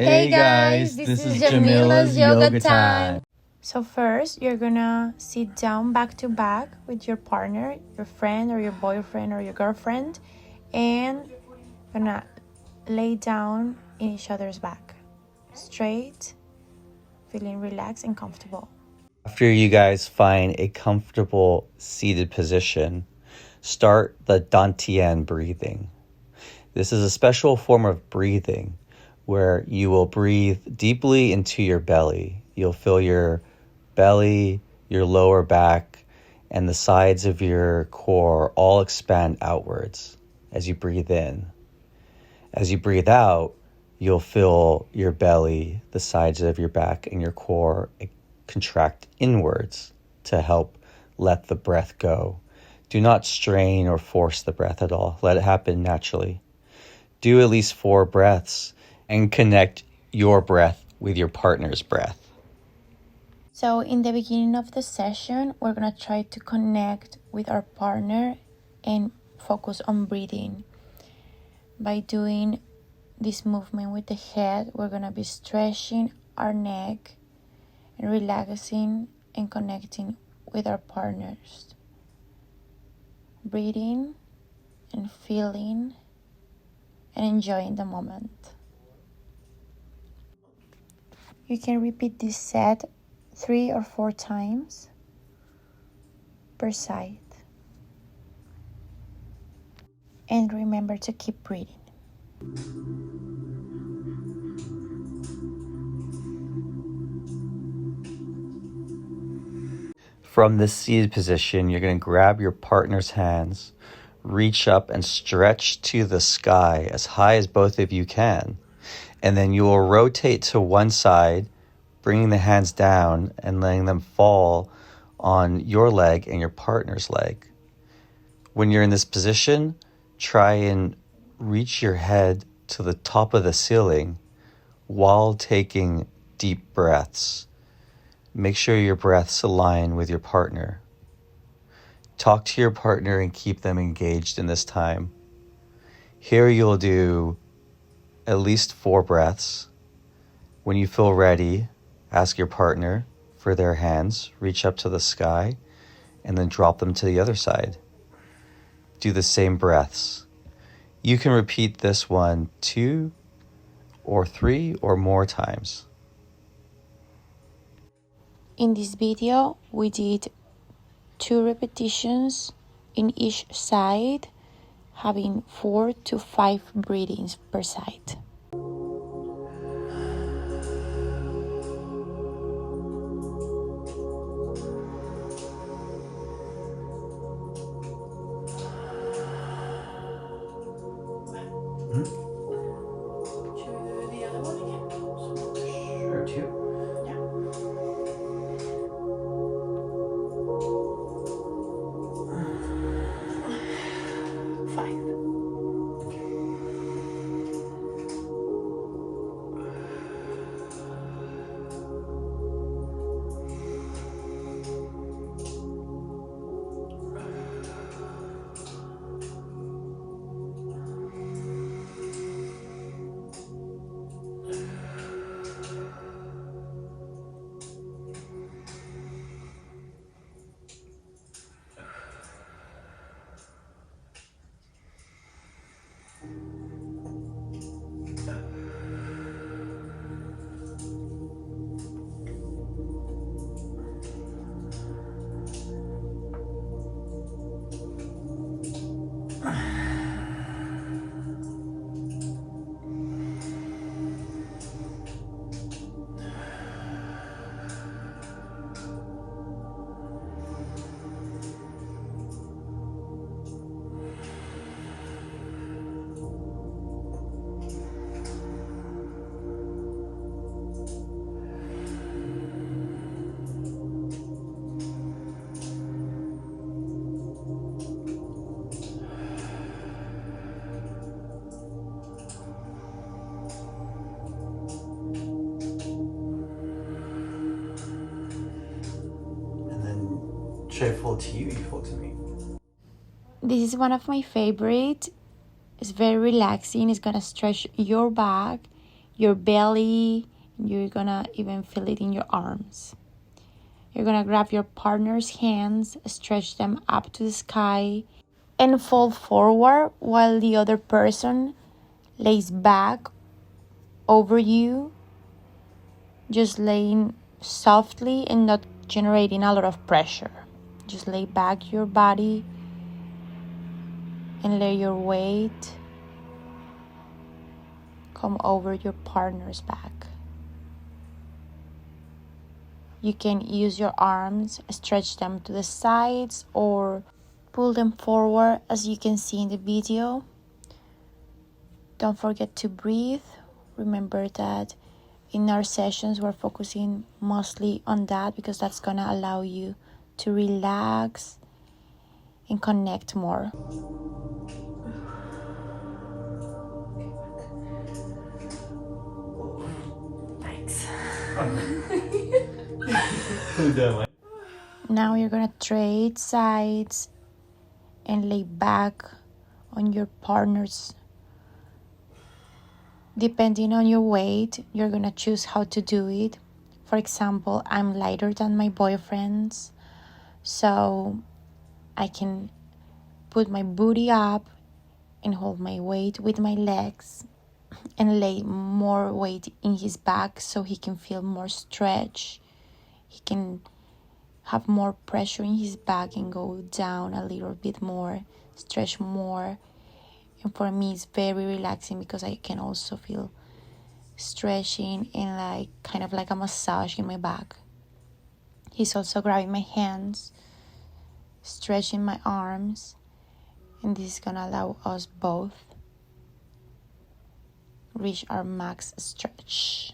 Hey guys, this is Jamila's yoga time. So first, you're gonna sit down back to back with your partner, your friend or your boyfriend or your girlfriend, and gonna lay down in each other's back, straight, feeling relaxed and comfortable. After you guys find a comfortable seated position, start the dantian breathing. This is a special form of breathing where you will breathe deeply into your belly. You'll feel your belly, your lower back, and the sides of your core all expand outwards as you breathe in. As you breathe out, you'll feel your belly, the sides of your back, and your core contract inwards to help let the breath go. Do not strain or force the breath at all. Let it happen naturally. Do at least 4 breaths and connect your breath with your partner's breath. So in the beginning of the session, we're gonna try to connect with our partner and focus on breathing. By doing this movement with the head, we're gonna be stretching our neck and relaxing and connecting with our partners. Breathing and feeling and enjoying the moment. You can repeat this set 3 or 4 times per side. And remember to keep breathing. From this seated position, you're going to grab your partner's hands, reach up and stretch to the sky as high as both of you can. And then you will rotate to one side, bringing the hands down and letting them fall on your leg and your partner's leg. When you're in this position, try and reach your head to the top of the ceiling while taking deep breaths. Make sure your breaths align with your partner. Talk to your partner and keep them engaged in this time. Here you'll do at least 4 breaths. When you feel ready, ask your partner for their hands, reach up to the sky, and then drop them to the other side. Do the same breaths. You can repeat this one 2 or 3 or more times. In this video, we did 2 repetitions in each side, having 4 to 5 breathings per side. Sure, 2. Should I fold to you? You fold to me. This is one of my favorite. It's very relaxing. It's gonna stretch your back, your belly. You're gonna even feel it in your arms. You're gonna grab your partner's hands, stretch them up to the sky, and fold forward while the other person lays back over you, just laying softly and not generating a lot of pressure. Just lay back your body and let your weight come over your partner's back. You can use your arms, stretch them to the sides or pull them forward as you can see in the video. Don't forget to breathe. Remember that in our sessions we're focusing mostly on that because that's gonna allow you to relax and connect more. Thanks. Now you're gonna trade sides and lay back on your partner's. Depending on your weight, you're gonna choose how to do it. For example, I'm lighter than my boyfriend's, so I can put my booty up and hold my weight with my legs and lay more weight in his back so he can feel more stretch. He can have more pressure in his back and go down a little bit more, stretch more. And for me, it's very relaxing because I can also feel stretching and like kind of like a massage in my back. He's also grabbing my hands, stretching my arms, and this is gonna allow us both reach our max stretch.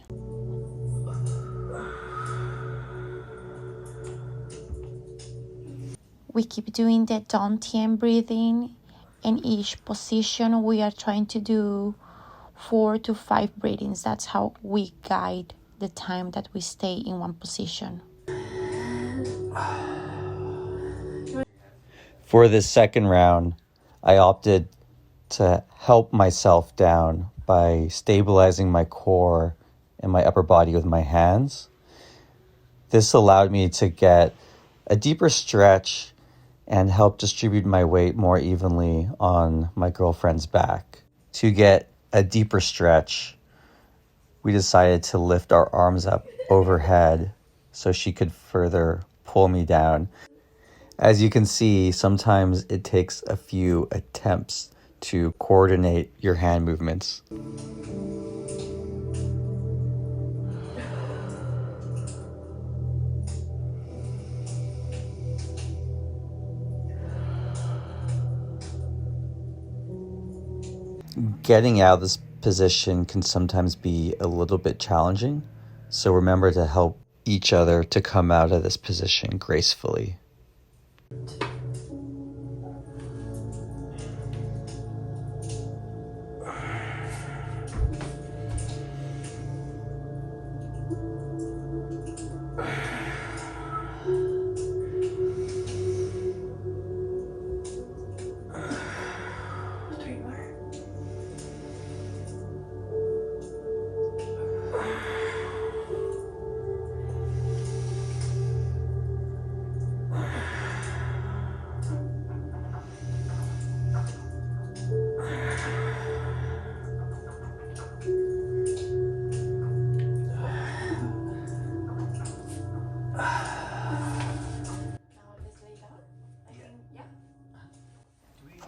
We keep doing the Dantian breathing. In each position we are trying to do 4 to 5 breathings. That's how we guide the time that we stay in one position. For this second round, I opted to help myself down by stabilizing my core and my upper body with my hands. This allowed me to get a deeper stretch and help distribute my weight more evenly on my girlfriend's back. To get a deeper stretch, we decided to lift our arms up overhead so she could further pull me down. As you can see, sometimes it takes a few attempts to coordinate your hand movements. Getting out of this position can sometimes be a little bit challenging, so remember to help each other to come out of this position gracefully.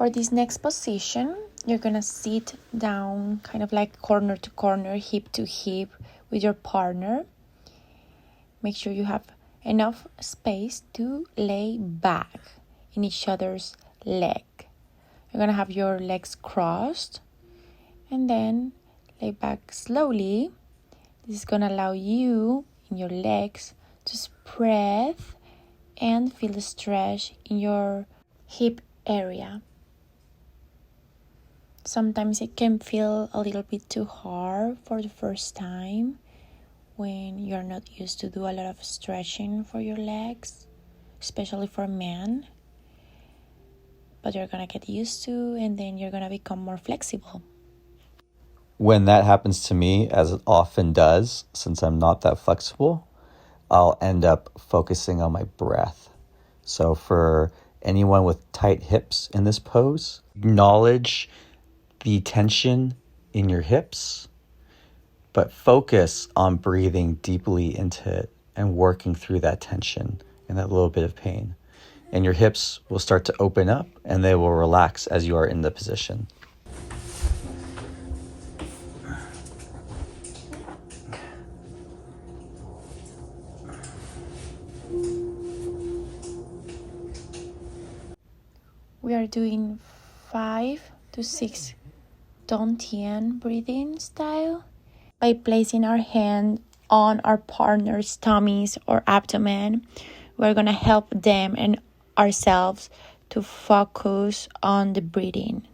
For this next position, you're gonna sit down kind of like corner to corner, hip to hip with your partner. Make sure you have enough space to lay back in each other's leg. You're gonna have your legs crossed and then lay back slowly. This is gonna allow you in your legs to spread and feel the stretch in your hip area. Sometimes it can feel a little bit too hard for the first time when you're not used to do a lot of stretching for your legs, especially for men. But you're gonna get used to, and then you're gonna become more flexible. When that happens to me, as it often does, since I'm not that flexible, I'll end up focusing on my breath. So for anyone with tight hips in this pose, acknowledge the tension in your hips, but focus on breathing deeply into it and working through that tension and that little bit of pain. And your hips will start to open up and they will relax as you are in the position. We are doing 5 to 6 Dantian breathing style by placing our hand on our partner's tummies or abdomen. We're gonna help them and ourselves to focus on the breathing.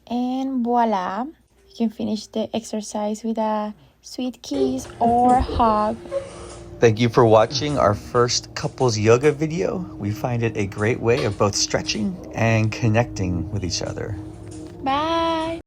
And voila, you can finish the exercise with a sweet kiss or hug. Thank you for watching our first couples yoga video. We find it a great way of both stretching and connecting with each other.